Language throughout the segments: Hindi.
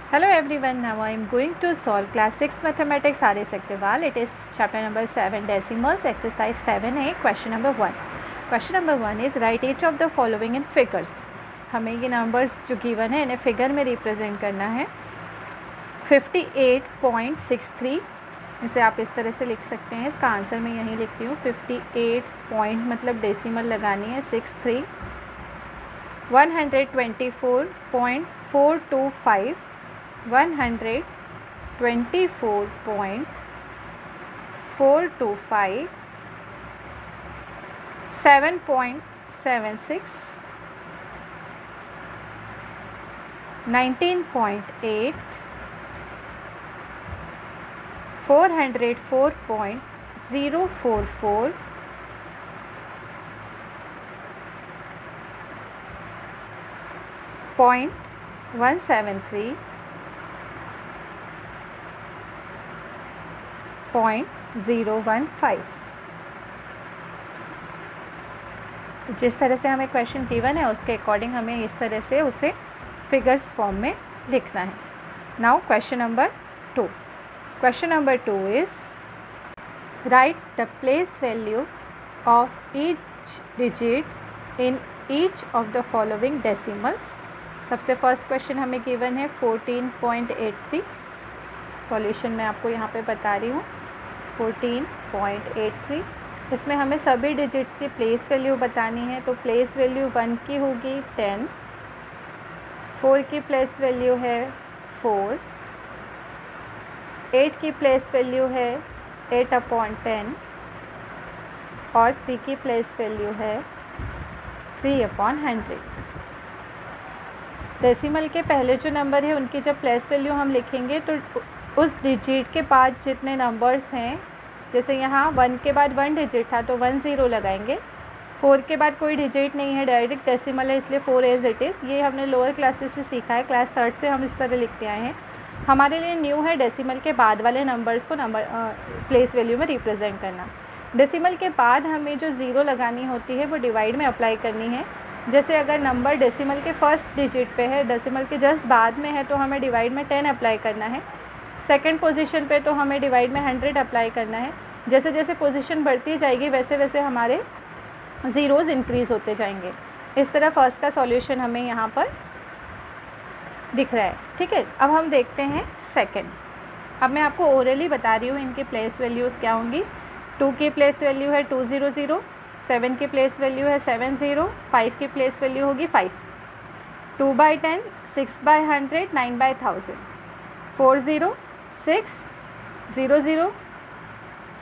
Hello everyone, now I am going to solve class 6 mathematics RA Sectorwal. It is chapter number 7 decimals, exercise 7a, question number 1. Question number 1 is write each of the following in figures. हमें ये numbers जो given है इन्हें figure में represent करना है. 58.63 इसे आप इस तरह से लिख सकते हैं. इसका आंसर मैं यहीं लिखती हूँ. 58 पॉइंट मतलब डेसिमल लगानी है 63. 124.425 124.425 7.76 19.8 404.044 .173 .015. जिस तरह से हमें क्वेश्चन गिवन है उसके अकॉर्डिंग हमें इस तरह से उसे फिगर्स फॉर्म में लिखना है. Now question number 2. Question number 2 is right the place value of each digit in each of the following decimals. सबसे फर्स्ट क्वेश्चन हमें गिवन है 14.83. सॉल्यूशन मैं आपको यहाँ पे बता रही हूँ. 14.83. इसमें हमें सभी डिजिट्स की प्लेस वैल्यू बतानी है. तो प्लेस वैल्यू 1 की होगी 10, 4 की प्लेस वैल्यू है 4, 8 की प्लेस वैल्यू है 8/10 और 3 की प्लेस वैल्यू है 3/100. डेसिमल के पहले जो नंबर है उनकी जब प्लेस वैल्यू हम लिखेंगे तो उस डिजिट के बाद जितने नंबर्स हैं, जैसे यहाँ 1 के बाद 1 डिजिट था तो 1 0 लगाएंगे. 4 के बाद कोई डिजिट नहीं है, डायरेक्ट डेसिमल है इसलिए 4 एज इट इज़. ये हमने लोअर क्लासेस से सीखा है. क्लास 3rd से हम इस तरह लिखते आए हैं. हमारे लिए न्यू है डेसिमल के बाद वाले नंबर्स को प्लेस वैल्यू में रिप्रेजेंट करना. डेसिमल के बाद हमें जो 0 लगानी होती है वो डिवाइड में अप्लाई करनी है. जैसे अगर नंबर डेसिमल के फर्स्ट डिजिट पे है, डेसिमल के जस्ट बाद में है, तो हमें डिवाइड में 10 अप्लाई करना है. सेकंड पोजीशन पे तो हमें डिवाइड में 100 अप्लाई करना है. जैसे जैसे पोजीशन बढ़ती जाएगी वैसे वैसे हमारे ज़ीरोज़ इंक्रीज़ होते जाएंगे. इस तरह फर्स्ट का सॉल्यूशन हमें यहाँ पर दिख रहा है. ठीक है, अब हम देखते हैं सेकंड. अब मैं आपको ओरली बता रही हूँ इनकी प्लेस वैल्यूज़ क्या होंगी. 2 की प्लेस वैल्यू है 200, 7 की प्लेस वैल्यू है 70, 5 की प्लेस वैल्यू होगी 5, 2/10, 6/100, 9/1000, 40, 6, 00,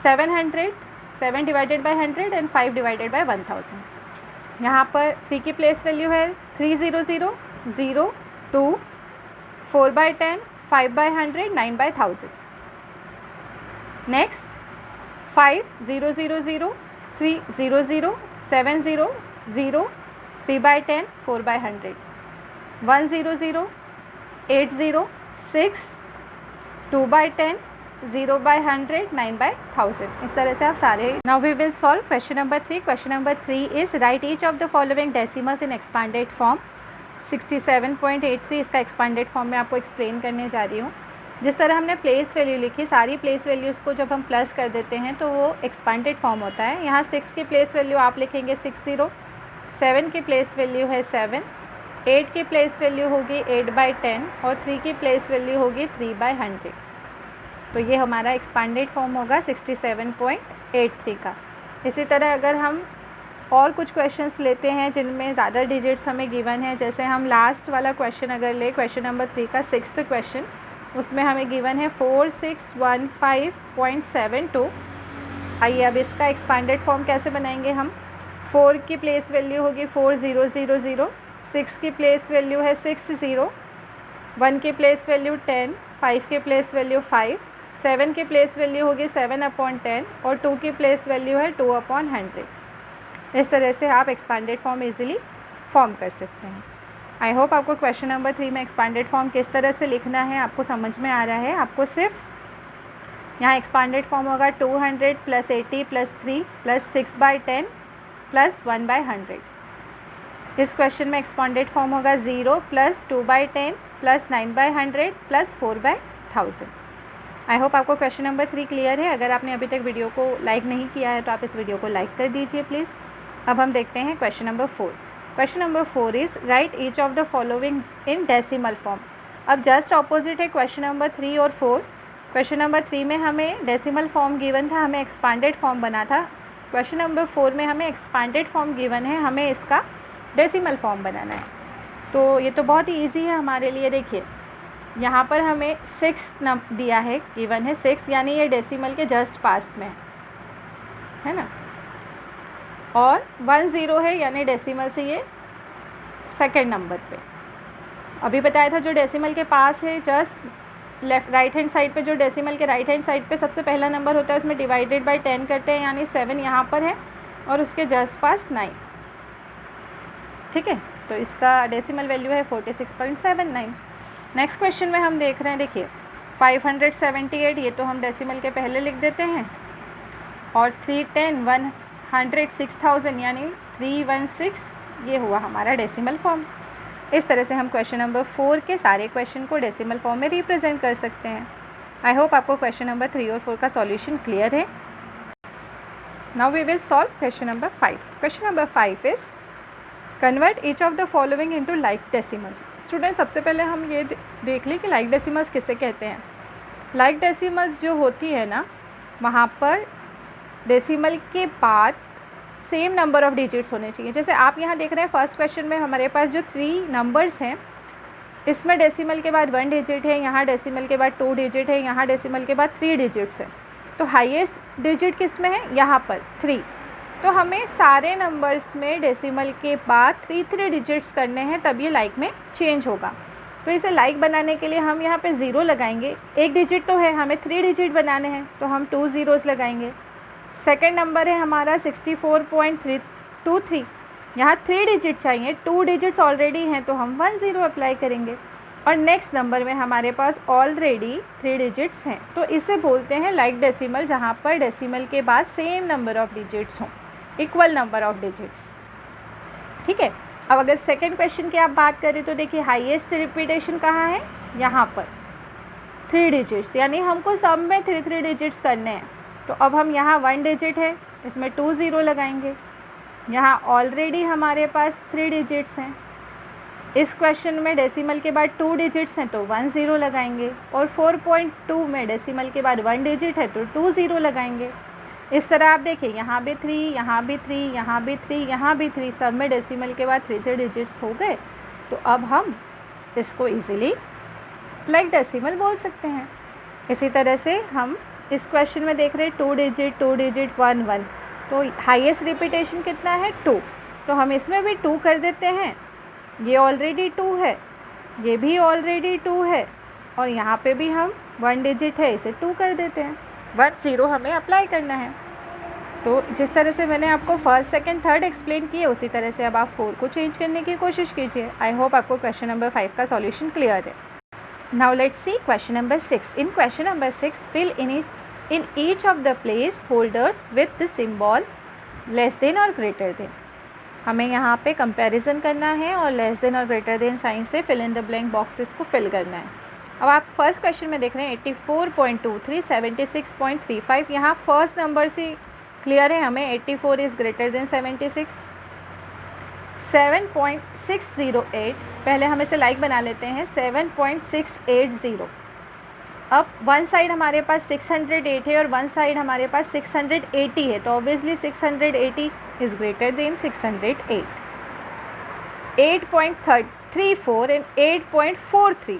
700, 7 divided by 100 and 5 divided by 1000. यहाँ पर 3 की प्लेस वैल्यू है 300, 0, 2, 4/10, 5/100, 9/1000. नेक्स्ट 5, 0, 0, 0, 3, 0, 0, 7, 0, 0, 3/10, 4/100, 1, 0, 0, 8, 0, 6, 2/10, 0/100, 9/1000. इस तरह से आप सारे. Now we will solve question number 3. Question number 3 is write each of the following decimals in expanded form. 67.83 इसका एक्सपांडेड फॉर्म में आपको एक्सप्लेन करने जा रही हूँ. जिस तरह हमने प्लेस वैल्यू लिखी, सारी प्लेस वैल्यूज़ को जब हम प्लस कर देते हैं तो वो एक्सपांडेड फॉर्म होता है. यहाँ 6 की प्लेस वैल्यू आप लिखेंगे 60, 7 की प्लेस वैल्यू है 7, 8 की प्लेस वैल्यू होगी 8/10 और 3 की प्लेस वैल्यू होगी 3/100. तो ये हमारा एक्सपांडेड फॉर्म होगा 67.83 का. इसी तरह अगर हम और कुछ क्वेश्चंस लेते हैं जिनमें ज़्यादा डिजिट्स हमें गिवन है, जैसे हम लास्ट वाला क्वेश्चन अगर ले, क्वेश्चन नंबर 3 का 6th क्वेश्चन, उसमें हमें गिवन है 4615.72. आइए अब इसका एक्सपांडेड फॉर्म कैसे बनाएंगे हम. 4 की प्लेस वैल्यू होगी 4000, 6 की प्लेस वैल्यू है 60, 1 की प्लेस वैल्यू 10, 5 की प्लेस वैल्यू 5, 7 की प्लेस वैल्यू होगी 7/10 और 2 की प्लेस वैल्यू है 2/100. इस तरह से आप एक्सपांडेड फॉर्म इजीली फॉर्म कर सकते हैं. आई होप आपको क्वेश्चन नंबर 3 में एक्सपांडेड फॉर्म किस तरह से लिखना है आपको समझ में आ रहा है. आपको सिर्फ यहाँ एक्सपांडेड फॉर्म होगा 200 + 80 + 3 + 6/10 + 1/100. इस क्वेश्चन में एक्सपांडेड फॉर्म होगा 0 + 2/10 प्लस 9/100 प्लस 4/1000। आई होप आपको क्वेश्चन नंबर 3 क्लियर है। अगर आपने अभी तक वीडियो को लाइक नहीं किया है तो आप इस वीडियो को लाइक कर दीजिए प्लीज़। अब हम देखते हैं question number 4। Question number 4 is right each of the following in decimal form. अब जस्ट ऑपोजिट है क्वेश्चन नंबर 3 और 4। क्वेश्चन नंबर 3 में हमें डेसिमल फॉर्म गिवन था, हमें एक्सपांडेड फॉर्म बना था। क्वेश्चन नंबर 4 में हमें एक्सपांडेड फॉर्म गिवन है, हमें इसका डेसिमल फॉर्म बनाना है। तो ये तो बहुत ही ईजी है हमारे लिए। देखिए यहाँ पर हमें 6 दिया है, गिवन है 6, यानी ये डेसिमल के जस्ट पास में है ना, और 1 0 है यानी डेसिमल से ये सेकंड नंबर पे। अभी बताया था जो डेसिमल के पास है just left right hand side पे, जो डेसिमल के राइट हैंड साइड पे सबसे पहला नंबर होता है उसमें डिवाइडेड बाय 10 करते हैं, यानी 7 यहाँ पर है और उसके जस्ट पास 9। ठीक है, तो इसका डेसिमल वैल्यू है 46.79। नेक्स्ट क्वेश्चन में हम देख रहे हैं, देखिए 578, ये तो हम डेसिमल के पहले लिख देते हैं, और 310 106,000 यानी 316, ये हुआ हमारा डेसिमल फॉर्म। इस तरह से हम क्वेश्चन नंबर 4 के सारे क्वेश्चन को डेसिमल फॉर्म में रिप्रेजेंट कर सकते हैं। आई होप आपको क्वेश्चन नंबर 3 और 4 का सॉल्यूशन क्लियर है। Now we will solve question number 5। Question number 5 is convert each of the following into like decimals. Student सबसे पहले हम ये देख लें कि लाइक डेसिमल्स किसे कहते हैं। लाइक डेसिमल्स जो होती है ना, वहाँ पर डेसिमल के बाद सेम नंबर ऑफ डिजिट्स होने चाहिए। जैसे आप यहाँ देख रहे हैं फर्स्ट क्वेश्चन में हमारे पास जो 3 नंबर्स हैं, इसमें डेसिमल के बाद 1 डिजिट है, यहाँ डेसिमल के बाद 2 डिजिट है, यहाँ डेसिमल के बाद 3 डिजिट्स है। तो हाईएस्ट डिजिट किस में है, यहाँ पर 3। तो हमें सारे नंबर्स में डेसिमल के बाद 3 डिजिट्स करने हैं, तब ये लाइक में चेंज होगा। तो इसे लाइक बनाने के लिए हम यहाँ पे 0 लगाएंगे। एक डिजिट तो है, हमें 3 डिजिट बनाने हैं तो हम 2 zeros लगाएंगे। सेकंड नंबर है हमारा 64.323, यहाँ 3 डिजिट चाहिए, 2 डिजिट्स ऑलरेडी हैं तो हम 1 0 अप्लाई करेंगे। और नेक्स्ट नंबर में हमारे पास ऑलरेडी 3 डिजिट्स हैं, तो इसे बोलते हैं लाइक डेसिमल, जहाँ पर डेसिमल के बाद सेम नंबर ऑफ डिजिट्स हों, इक्वल नंबर ऑफ डिजिट्स। ठीक है, अब अगर सेकंड क्वेश्चन की आप बात करें तो देखिए हाईएस्ट रिपीटेशन कहाँ है, यहाँ पर 3 डिजिट्स, यानी हमको सब में 3 डिजिट्स करने हैं। तो अब हम यहाँ 1 डिजिट है, इसमें 2 0 लगाएंगे। यहाँ ऑलरेडी हमारे पास 3 डिजिट्स हैं, इस क्वेश्चन में डेसिमल के बाद 2 डिजिट्स हैं तो 1 0 लगाएंगे। और 4.2 में डेसिमल के बाद 1 डिजिट है तो 2 0 लगाएंगे। इस तरह आप देखिए यहाँ भी 3, यहाँ भी 3, यहाँ भी 3, यहाँ भी 3, सब में डेसिमल के बाद 3 डिजिट्स हो गए। तो अब हम इसको इजीली लाइक डेसिमल बोल सकते हैं। इसी तरह से हम इस क्वेश्चन में देख रहे हैं 2 डिजिट 1 1, तो हाईएस्ट रिपीटेशन कितना है 2, तो हम इसमें भी 2 कर देते हैं। ये ऑलरेडी 2 है, ये भी ऑलरेडी 2 है, और यहाँ पे भी हम 1 डिजिट है, इसे 2 कर देते हैं। 1 0 हमें अप्लाई करना है। तो जिस तरह से मैंने आपको फर्स्ट सेकंड थर्ड एक्सप्लेन किए, उसी तरह से अब आप 4 को चेंज करने की कोशिश कीजिए। आई होप आपको क्वेश्चन नंबर 5 का सॉल्यूशन क्लियर है। Now let's see question number 6। In question number 6 fill in each of the place holders with the symbol less than or greater than। हमें यहाँ पे कंपैरिजन करना है और लेस देन और ग्रेटर देन साइन से fill in the blank boxes को फिल करना है। अब आप फर्स्ट क्वेश्चन में देख रहे हैं 84.23 76.35, यहाँ फर्स्ट नंबर से क्लियर है हमें 84 इज़ ग्रेटर देन 76। 7.608, पहले हम इसे लाइक बना लेते हैं, 7.680। अब वन साइड हमारे पास 608 है और वन साइड हमारे पास 680 है, तो obviously 680 is greater than 608। 8.34 and 8.43,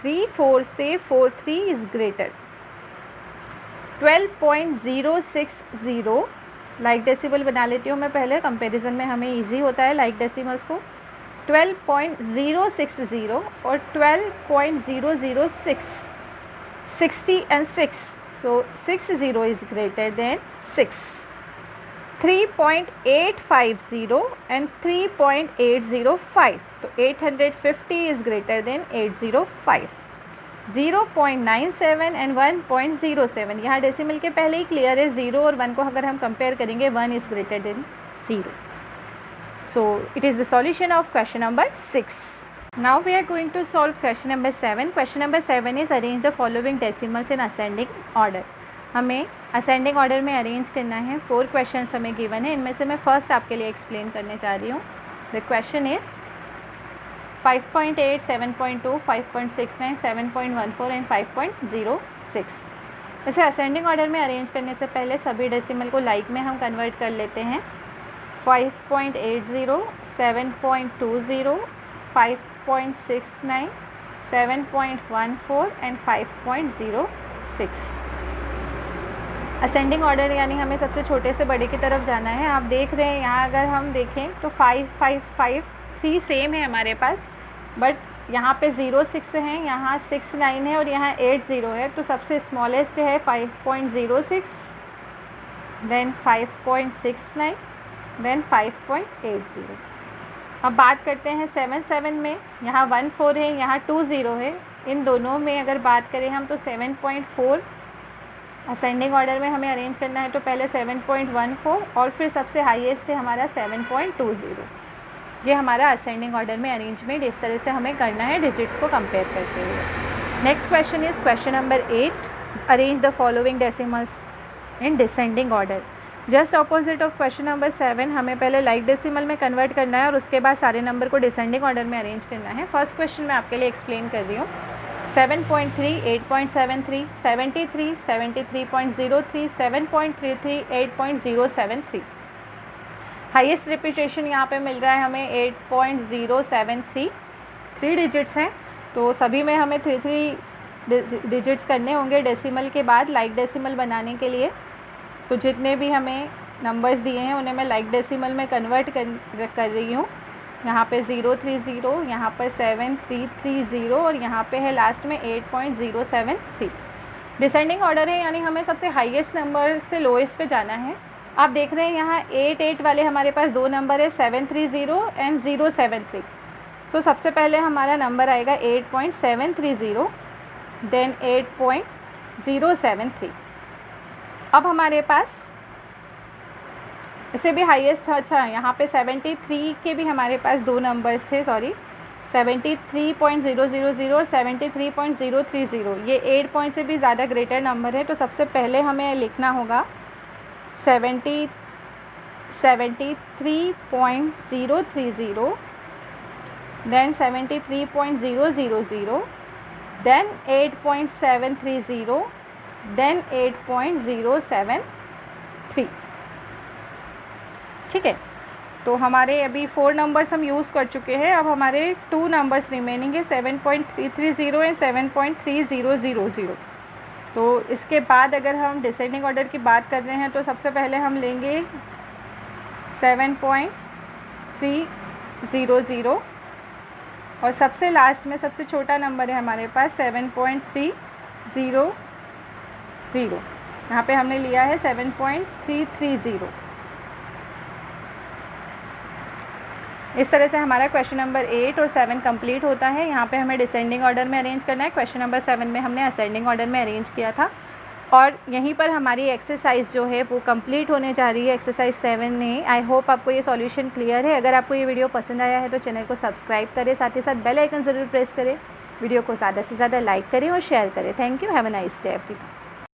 34 से 43 इज़ ग्रेटर। 12.060, लाइक डेसिमल बना लेती हूँ मैं पहले, कंपैरिजन में हमें इजी होता है लाइक डेसिमल्स को। 12.060 और 12.006, 60 and 6, so 60 is greater than 6. 3.850 and 3.805, तो 850 is greater than 805. 0.97 and 1.07, यहाँ डेसिमल के पहले ही क्लियर है, 0 और 1 को अगर हम कंपेयर करेंगे 1 is greater than 0. So it is the solution of question number 6. Now we are going to solve question number 7. Question number 7 is arrange the following decimals in ascending order. हमें ascending order में arrange करना है. 4 questions हमें given है. इनमें से मैं first आपके लिए explain करने जा रही हूँ. The question is 5.8, 7.2, 5.69, 7.14 and 5.06. इसे ascending order में arrange करने से पहले सभी decimal को like में हम convert कर लेते हैं. 5.80, 7.20, 5.69, 7.14 and 5.06. असेंडिंग ऑर्डर यानी हमें सबसे छोटे से बड़े की तरफ जाना है. आप देख रहे हैं यहाँ अगर हम देखें तो 5, 5, 5, 3 सेम है हमारे पास, बट यहाँ पे 0, 6 है, यहाँ 6, 9 है और यहाँ 8, 0 है. तो सबसे स्मॉलेस्ट है 5.06, देन 5.69, देन 5.80. अब बात करते हैं 7, 7 में. यहाँ 1, 4 है, यहाँ 2, 0 है. इन दोनों में अगर बात करें हम तो 7.4 असेंडिंग ऑर्डर में हमें अरेंज करना है. तो पहले 7.14 और फिर सबसे हाईएस्ट है हमारा 7.20. ये हमारा असेंडिंग ऑर्डर में अरेंजमेंट इस तरह से हमें करना है डिजिट्स को कंपेयर करते हुए. Next question is question number 8. Arrange the following decimals in descending order. Just opposite of question number 7. हमें पहले लाइक डेसिमल में कन्वर्ट करना है और उसके बाद सारे नंबर को डिसेंडिंग ऑर्डर में अरेंज करना है. फर्स्ट क्वेश्चन मैं आपके लिए एक्सप्लेन कर रही हूँ. 7.3, 8.73, 73, 73.03, 7.33, 8.073. हाईएस्ट रिपीटेशन यहाँ पे मिल रहा है हमें 8.073. 3 डिजिट्स हैं तो सभी में हमें 3 डिजिट्स करने होंगे डेसिमल के बाद लाइक डेसिमल बनाने के लिए. तो जितने भी हमें नंबर्स दिए हैं उन्हें मैं लाइक डेसिमल में कन्वर्ट कर रही हूँ. यहाँ पे 030, यहाँ पर 7330 और यहाँ पे है लास्ट में 8.073. डिसेंडिंग ऑर्डर है यानी हमें सबसे हाईएस्ट नंबर से लोएस्ट पे जाना है. आप देख रहे हैं यहाँ 8, 8 वाले हमारे पास 2 नंबर है 730 एंड 073. सो सबसे पहले हमारा नंबर आएगा 8.730, देन 8.073. अब हमारे पास इससे भी हाईएस्ट, अच्छा यहाँ पे 73 के भी हमारे पास 2 नंबर्स थे, सॉरी 73.000 और 73.030. ये 8 पॉइंट से भी ज़्यादा ग्रेटर नंबर है. तो सबसे पहले हमें लिखना होगा 73.030, देन 73.000, देन 8.730, देन 8.073. ठीक है. तो हमारे अभी 4 नंबर्स हम यूज़ कर चुके हैं. अब हमारे 2 नंबर्स रिमेनिंग है 7.330 एंड 7.3000. तो इसके बाद अगर हम डिसेंडिंग ऑर्डर की बात कर रहे हैं तो सबसे पहले हम लेंगे 7.300 और सबसे लास्ट में सबसे छोटा नंबर है हमारे पास 7.300. यहाँ पे हमने लिया है 7.330. इस तरह से हमारा क्वेश्चन नंबर 8 और 7 कंप्लीट होता है. यहाँ पे हमें डिसेंडिंग ऑर्डर में अरेंज करना है. क्वेश्चन नंबर 7 में हमने असेंडिंग ऑर्डर में अरेंज किया था. और यहीं पर हमारी एक्सरसाइज जो है वो कंप्लीट होने जा रही है, एक्सरसाइज 7 में. आई होप आपको ये सॉल्यूशन क्लियर है. अगर आपको ये वीडियो पसंद आया है तो चैनल को सब्सक्राइब करें, साथ ही साथ बेल आइकन ज़रूर प्रेस करें. वीडियो को ज़्यादा से ज़्यादा लाइक करें और शेयर करें. Thank you. Have a nice day everyone.